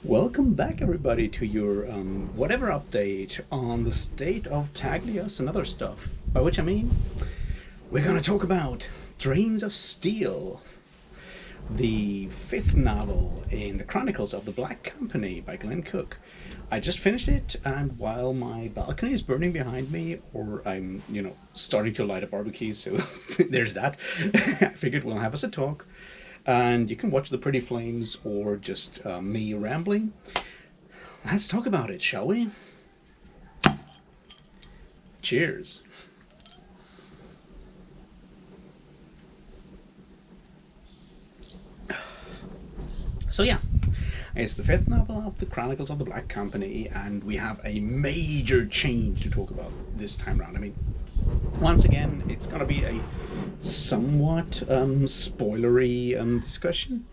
Welcome back, everybody, to your whatever update on the state of Taglias and other stuff. By which I mean, we're going to talk about Dreams of Steel, the fifth novel in the Chronicles of the Black Company by Glen. I just finished it, and while my balcony is burning behind me, or I'm, starting to light a barbecue, so there's that, I figured we'll have us a talk. And you can watch the pretty flames or just me rambling. Let's talk about it, shall we? Cheers. So yeah, it's the fifth novel of the Chronicles of the Black Company, and we have a major change to talk about this time around. I mean, once again, it's going to be a somewhat spoilery discussion.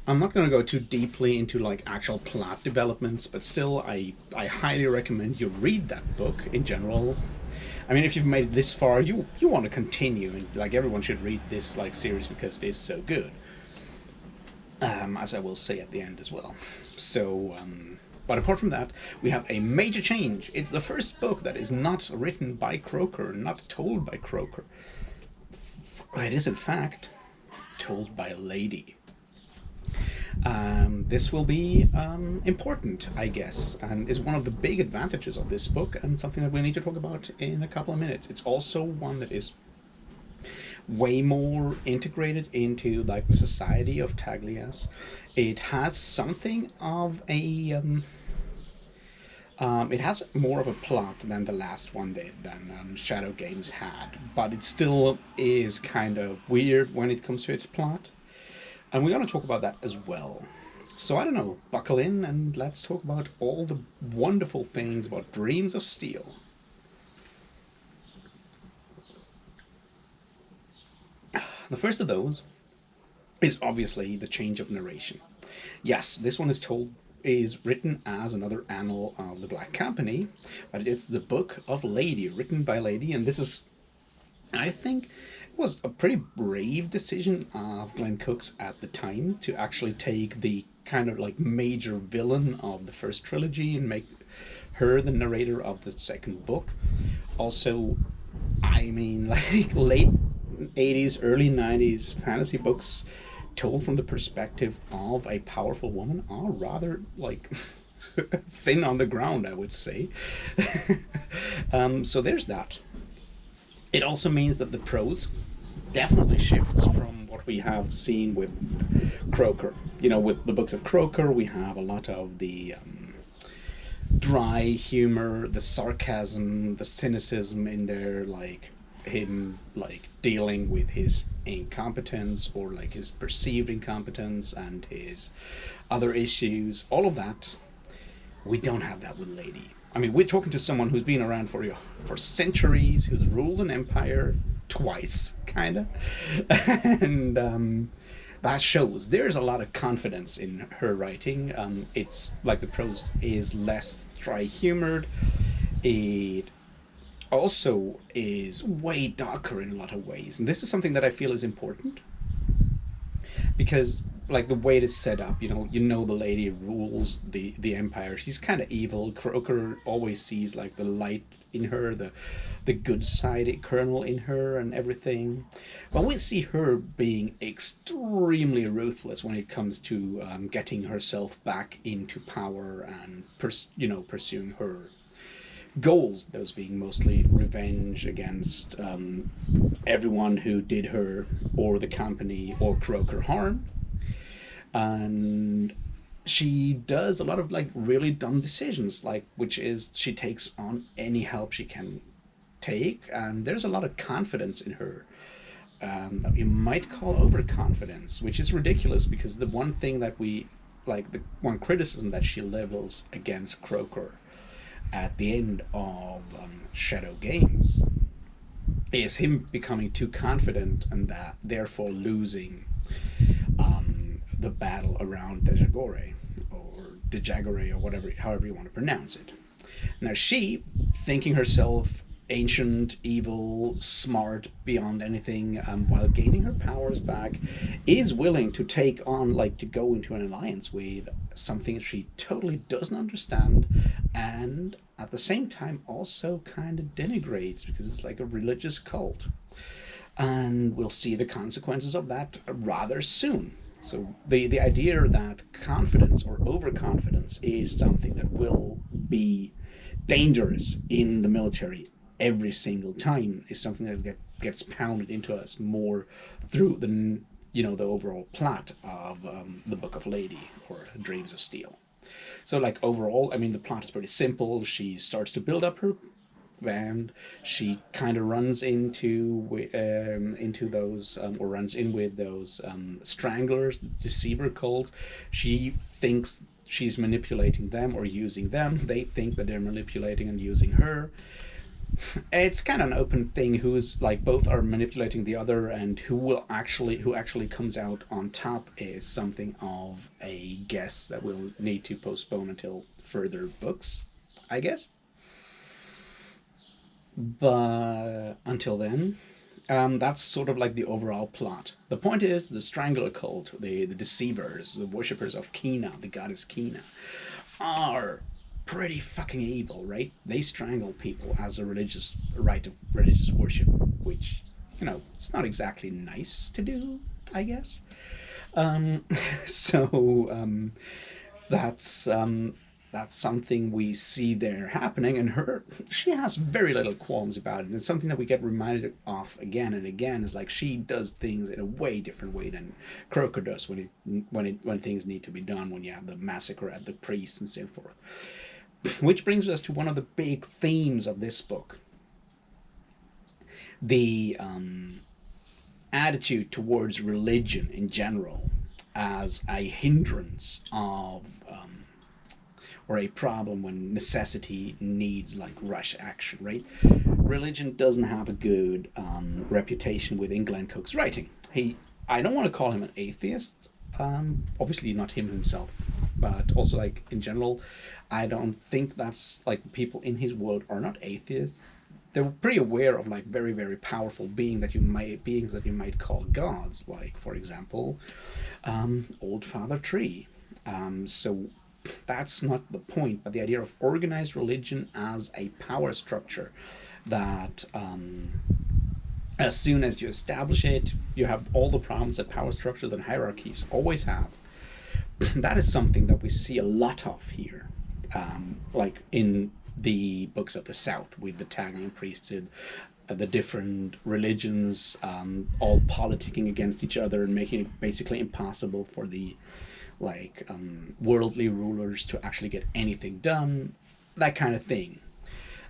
I'm not going to go too deeply into like actual plot developments, but still, I highly recommend you read that book in general. I mean, if you've made it this far, you want to continue, and like everyone should read this like series because it is so good. As I will say at the end as well. So, but apart from that, we have a major change. It's the first book that is not written by Croker, not told by Croker. It is, in fact, told by a lady. This will be important, I guess, and is one of the big advantages of this book, and something that we need to talk about in a couple of minutes. It's also one that is way more integrated into like the society of Taglias. It has something of a it has more of a plot than the last one did, than Shadow Games had, but it still is kind of weird when it comes to its plot, and we're going to talk about that as well. So I don't know, buckle in and let's talk about all the wonderful things about Dreams of Steel. The first of those is obviously the change of narration. Yes, this one is written as another annal of the Black Company, but it's the Book of Lady, written by Lady, and this is, I think, was a pretty brave decision of Glen Cook's at the time to actually take the kind of like major villain of the first trilogy and make her the narrator of the second book. Also, I mean, like late 80s, early 90s fantasy books told from the perspective of a powerful woman are rather like thin on the ground, I would say. So there's that. It also means that the prose definitely shifts from what we have seen with Croker. With the books of Croker, we have a lot of the dry humor, the sarcasm, the cynicism in there, like him like dealing with his incompetence or like his perceived incompetence and his other issues, all of that. We don't have that with Lady. I mean, we're talking to someone who's been around for centuries, who's ruled an empire twice, kind of, and that shows. There's a lot of confidence in her writing. It's like the prose is less dry humored. It also is way darker in a lot of ways, and this is something that I feel is important because like the way it is set up, the lady rules the empire. She's kind of evil. Croker always sees like the light in her, the good side kernel in her and everything, but we see her being extremely ruthless when it comes to getting herself back into power and pursuing her goals, those being mostly revenge against everyone who did her or the company or Croker harm. And she does a lot of like really dumb decisions, like which is she takes on any help she can take, and there's a lot of confidence in her that you might call overconfidence, which is ridiculous because the one thing that we like, the one criticism that she levels against Croker at the end of Shadow Games is him becoming too confident and that therefore losing the battle around Dejagore or Dejagore or whatever, however you want to pronounce it. Now she, thinking herself ancient, evil, smart beyond anything, while gaining her powers back, is willing to take on, like, to go into an alliance with something she totally doesn't understand, and at the same time also kind of denigrates because it's like a religious cult. And we'll see the consequences of that rather soon. So the idea that confidence or overconfidence is something that will be dangerous in the military every single time is something that gets pounded into us more through the overall plot of the Book of Lady or Dreams of Steel. So, like, overall, I mean, the plot is pretty simple. She starts to build up her band. She kind of runs into those or runs in with those stranglers, the deceiver cult. She thinks she's manipulating them or using them. They think that they're manipulating and using her. It's kind of an open thing who's, like, both are manipulating the other, and who actually comes out on top is something of a guess that we'll need to postpone until further books, I guess. But until then, that's sort of like the overall plot. The point is, the Strangler cult, the deceivers, the worshippers of Kina, the goddess Kina, are pretty fucking evil, right? They strangle people as a religious rite of religious worship, which, it's not exactly nice to do, I guess. So that's something we see there happening, and she has very little qualms about it. And it's something that we get reminded of again and again, is like she does things in a way different way than Croker does when things need to be done, when you have the massacre at the priest and so forth. Which brings us to one of the big themes of this book. The attitude towards religion in general as a hindrance of or a problem when necessity needs, like, rush action, right? Religion doesn't have a good reputation within Glen Cook's writing. I don't want to call him an atheist, obviously not him himself, but also, like, in general, I don't think that's, like, people in his world are not atheists. They're pretty aware of, like, very, very powerful beings that you might call gods, like, for example, Old Father Tree. So that's not the point, but the idea of organized religion as a power structure that, as soon as you establish it, you have all the problems that power structures and hierarchies always have. That is something that we see a lot of here, like in the books of the South, with the Taglian priesthood, the different religions all politicking against each other and making it basically impossible for the, like, worldly rulers to actually get anything done, that kind of thing.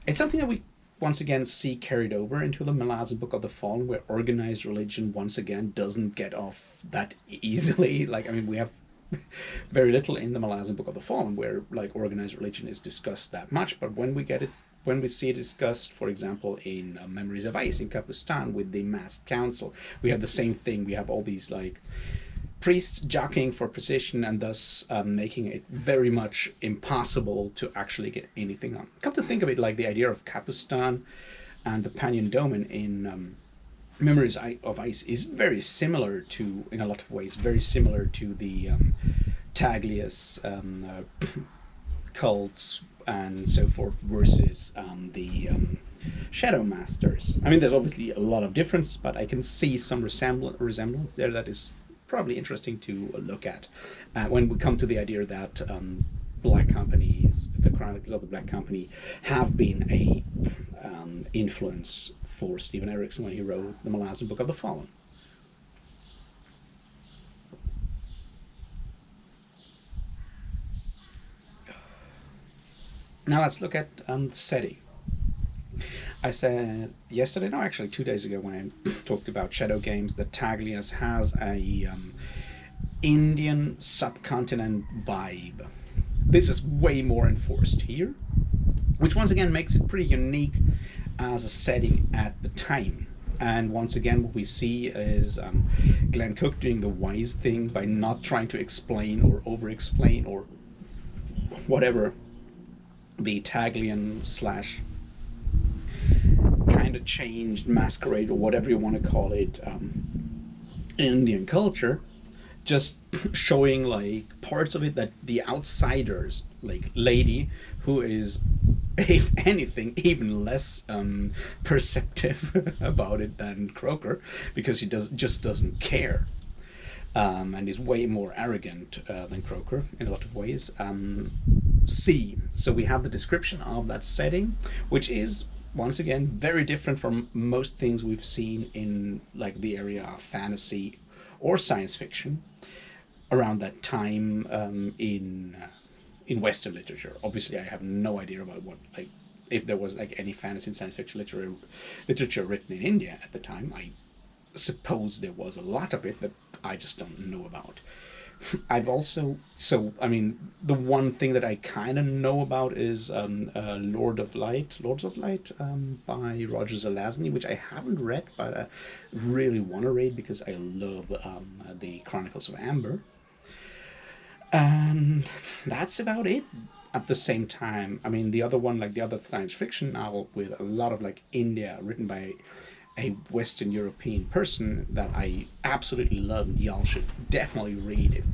It's something that we once again see carried over into the Malazan Book of the Fallen, where organized religion once again doesn't get off that easily. Like, I mean, we have very little in the Malazan Book of the Fallen where, like, organized religion is discussed that much, but when we see it discussed, for example, in Memories of Ice in Kapustan with the masked council, we have the same thing. We have all these, like, priests jockeying for position, and thus making it very much impossible to actually get anything on. Come to think of it, like, the idea of Kapustan and the Panyan Domain in Memories of Ice is very similar to, in a lot of ways, very similar to the Taglia's cults and so forth versus the Shadow Masters. I mean, there's obviously a lot of difference, but I can see some resemblance there that is probably interesting to look at when we come to the idea that Black Companies, the Chronicles of the Black Company, have been a influence for Stephen Erickson when he wrote the Malazan Book of the Fallen. Now let's look at the setting. I said yesterday, no, actually 2 days ago, when I talked about Shadow Games, that Taglia's has a Indian subcontinent vibe. This is way more enforced here, which once again makes it pretty unique as a setting at the time. And once again, what we see is Glen Cook doing the wise thing by not trying to explain or over-explain or whatever the Taglian slash kind of changed, masquerade, or whatever you want to call it, Indian culture, just showing like parts of it that the outsiders, like lady, who is, if anything, even less perceptive about it than Croker, because he just doesn't care, and is way more arrogant than Croker in a lot of ways. See, so we have the description of that setting, which is once again very different from most things we've seen in like the area of fantasy or science fiction around that time, in Western literature. Obviously, I have no idea about what, like, if there was like any fantasy and science fiction literature written in India at the time. I suppose there was a lot of it that I just don't know about. I've also, so I mean, the one thing that I kind of know about is Lords of Light, by Roger Zelazny, which I haven't read, but I really want to read because I love the Chronicles of Amber. And that's about it. At the same time, I mean, the other one, like the other science fiction novel with a lot of like India written by a Western European person that I absolutely love, and y'all should definitely read if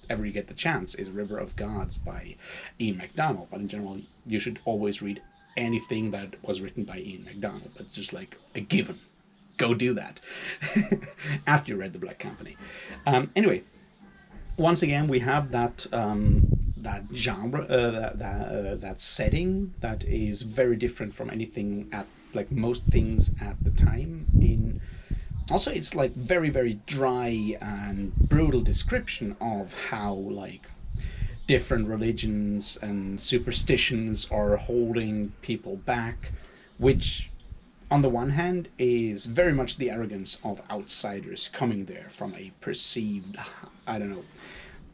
ever you get the chance, is River of Gods by Ian MacDonald. But in general, you should always read anything that was written by Ian MacDonald. That's just like a given. Go do that after you read The Black Company. Anyway, once again, we have that that genre, that setting that is very different from anything at like most things at the time. In also, it's like very very dry and brutal description of how like different religions and superstitions are holding people back, which on the one hand is very much the arrogance of outsiders coming there from a perceived, I don't know,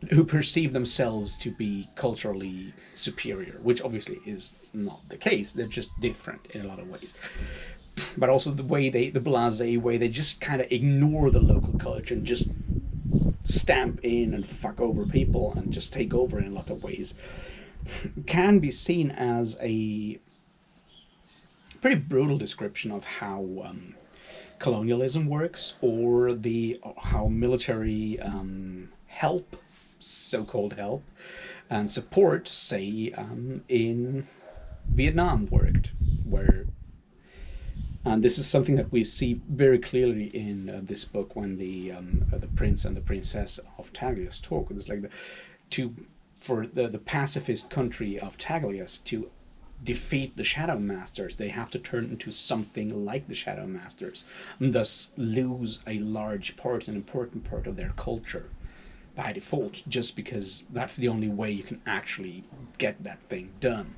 who perceive themselves to be culturally superior, which obviously is not the case. They're just different in a lot of ways. But also the way the blasé way, they just kind of ignore the local culture and just stamp in and fuck over people and just take over in a lot of ways, can be seen as a pretty brutal description of how colonialism works, or how military help, so-called help, and support, say, in Vietnam worked, and this is something that we see very clearly in this book when the prince and the princess of Taglias talk. It's like for the pacifist country of Taglias to defeat the Shadow Masters, they have to turn into something like the Shadow Masters, and thus lose a large part, an important part of their culture by default, just because that's the only way you can actually get that thing done.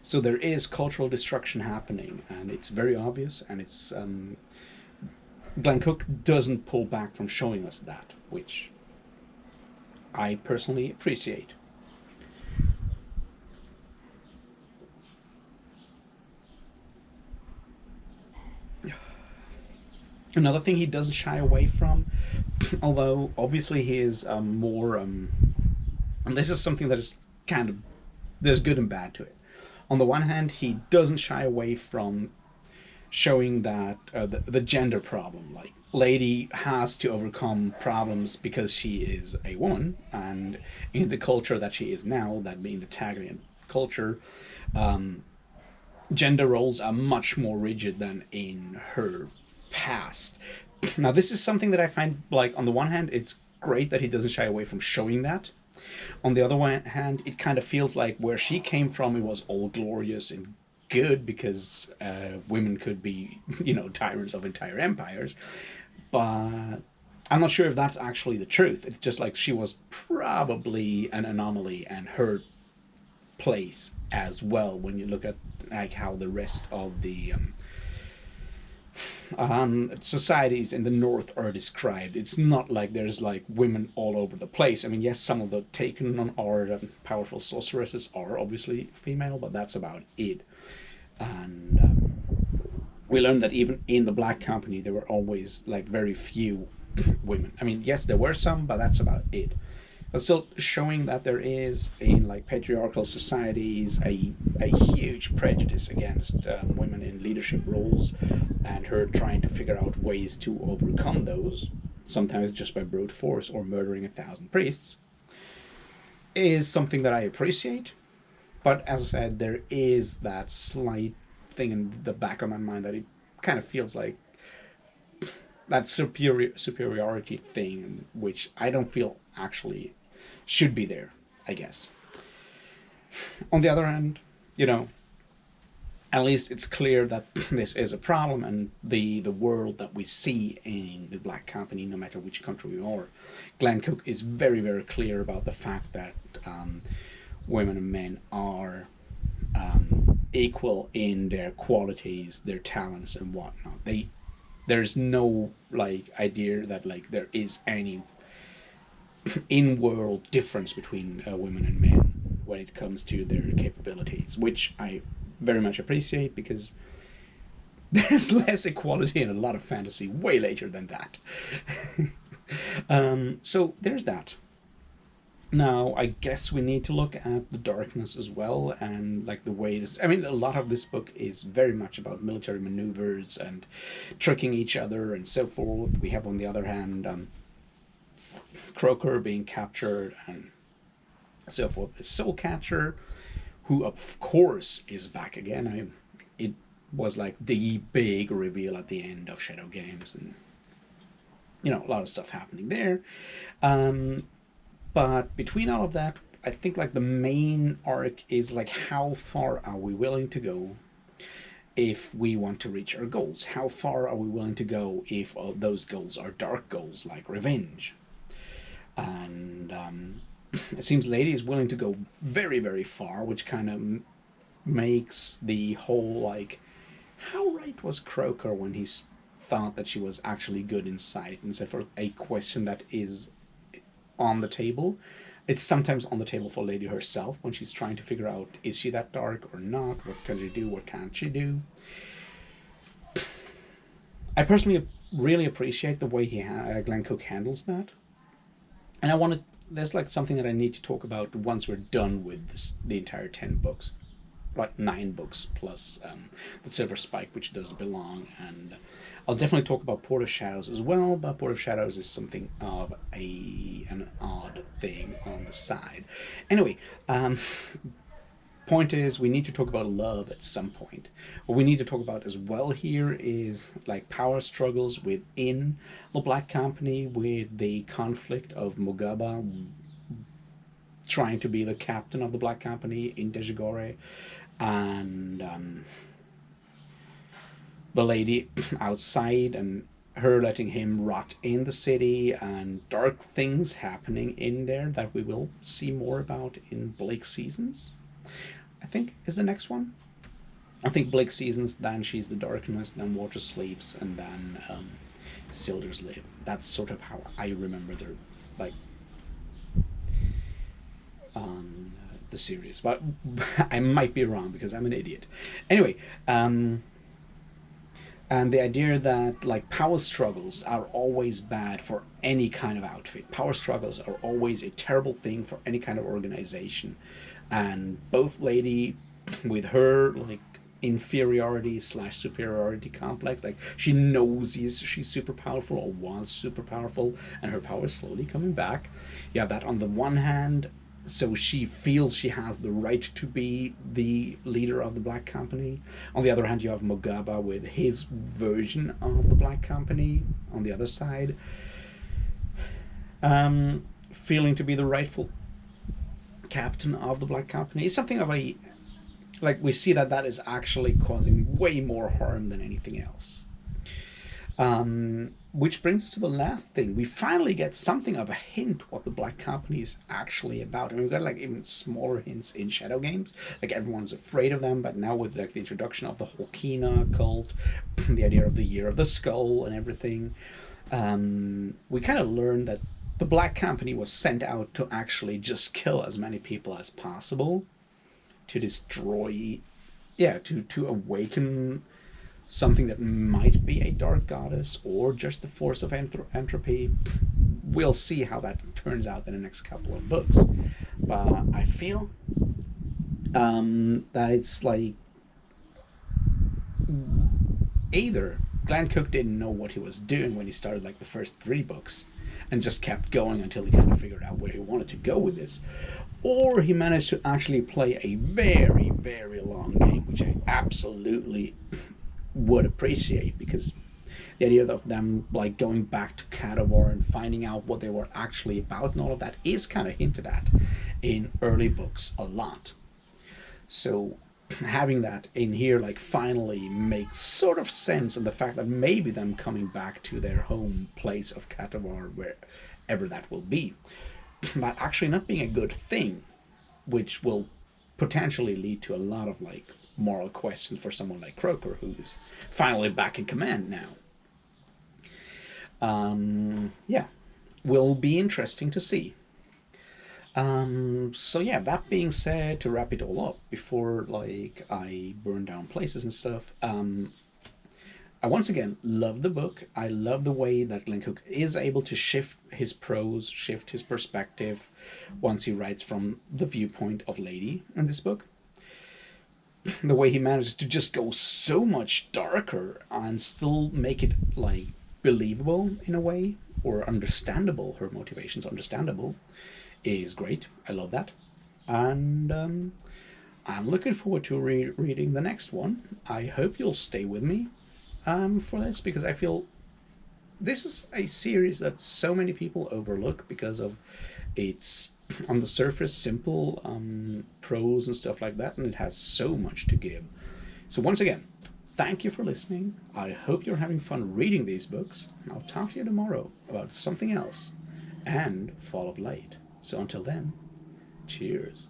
So there is cultural destruction happening, and it's very obvious, and it's Glen Cook doesn't pull back from showing us that, which I personally appreciate. Another thing he doesn't shy away from, although obviously he is more, and this is something that is kind of, there's good and bad to it. On the one hand, he doesn't shy away from showing that the gender problem, like lady has to overcome problems because she is a woman, and in the culture that she is now, that being the Taglian culture, gender roles are much more rigid than in her past. Now, this is something that I find, like, on the one hand, it's great that he doesn't shy away from showing that. On the other hand, it kind of feels like where she came from, it was all glorious and good because women could be, tyrants of entire empires. But I'm not sure if that's actually the truth. It's just like she was probably an anomaly, and her place as well when you look at like how the rest of the societies in the north are described. It's not like there's like women all over the place. I mean, yes, some of the taken on our powerful sorceresses are obviously female, but that's about it. And we learned that even in the Black Company, there were always like very few women. I mean, yes, there were some, but that's about it. still showing that there is in like patriarchal societies a huge prejudice against women in leadership roles, and her trying to figure out ways to overcome those, sometimes just by brute force or murdering 1,000 priests, is something that I appreciate. But as I said, there is that slight thing in the back of my mind that it kind of feels like that superiority thing, which I don't feel actually should be there, I guess. On the other hand, you know, at least it's clear that this is a problem, and the world that we see in the Black Company, no matter which country we are, Glen Cook is very, very clear about the fact that women and men are equal in their qualities, their talents, and whatnot. There's no like idea that like there is any in-world difference between women and men when it comes to their capabilities, which I very much appreciate, because there's less equality in a lot of fantasy way later than that. So there's that. Now, I guess we need to look at the darkness as well, and like the way this. I mean, a lot of this book is very much about military maneuvers and tricking each other and so forth. We have, on the other hand, Croker being captured and so forth. The Soul Catcher, who of course is back again. It was like the big reveal at the end of Shadow Games, and you know, a lot of stuff happening there. But between all of that, I think like the main arc is like, how far are we willing to go if we want to reach our goals? How far are we willing to go if those goals are dark goals like revenge? And it seems Lady is willing to go very, very far, which kind of makes the whole like, how right was Croker when he thought that she was actually good inside, instead for a question that is on the table. It's sometimes on the table for Lady herself when she's trying to figure out, is she that dark or not? What can she do? What can't she do? I personally really appreciate the way Glen Cook handles that. And I want to, there's like something that I need to talk about once we're done with the entire 10 books. Like 9 books plus the Silver Spike, which does belong, and I'll definitely talk about Port of Shadows as well, but Port of Shadows is something of an odd thing on the side. Anyway, point is, we need to talk about love at some point. What we need to talk about as well here is like power struggles within the Black Company, with the conflict of Mugaba trying to be the captain of the Black Company in Dejigore, and the Lady outside and her letting him rot in the city, and dark things happening in there that we will see more about in Blake Seasons, I think is the next one. I think Blake Seasons, then She's the Darkness, then Water Sleeps, and then Silders Live. That's sort of how I remember their like the series, but I might be wrong because I'm an idiot. Anyway, and the idea that like power struggles are always bad for any kind of outfit. Power struggles are always a terrible thing for any kind of organization. And both Lady, with her like inferiority / superiority complex, like she knows she's super powerful or was super powerful, and her power is slowly coming back. You have that on the one hand, so she feels she has the right to be the leader of the Black Company. On the other hand, you have Mugaba with his version of the Black Company on the other side, feeling to be the rightful captain of the Black Company. It's something of a, like, we see that is actually causing way more harm than anything else. Which brings us to the last thing. We finally get something of a hint what the Black Company is actually about. And we've got like even smaller hints in Shadow Games. Like everyone's afraid of them, but now with like the introduction of the Holkina cult, the idea of the Year of the Skull and everything, we kind of learn that the Black Company was sent out to actually just kill as many people as possible, to destroy, to awaken something that might be a dark goddess or just the force of entropy. we'll see how that turns out in the next couple of books. But I feel that it's like either Glenn Cook didn't know what he was doing when he started like the first 3 books and just kept going until he kind of figured out where he wanted to go with this, or he managed to actually play a very, very long game, which I absolutely would appreciate, because the idea of them like going back to Cadavar and finding out what they were actually about and all of that is kind of hinted at in early books a lot. So having that in here like finally makes sort of sense, and the fact that maybe them coming back to their home place of Cadavar, wherever that will be, but actually not being a good thing, which will potentially lead to a lot of like moral questions for someone like Croker, who's finally back in command now. Yeah, will be interesting to see. So yeah, that being said, to wrap it all up before like I burn down places and stuff, I once again love the book. I love the way that Glenn Cook is able to shift his prose, shift his perspective once he writes from the viewpoint of Lady in this book. The way he manages to just go so much darker and still make it like believable in a way, or understandable, her motivations understandable, is great. I love that. And I'm looking forward to reading the next one. I hope you'll stay with me for this, because I feel this is a series that so many people overlook because of its, on the surface, simple prose and stuff like that, and it has so much to give. So once again, thank you for listening. I hope you're having fun reading these books. I'll talk to you tomorrow about something else and Fall of Light. So until then, cheers.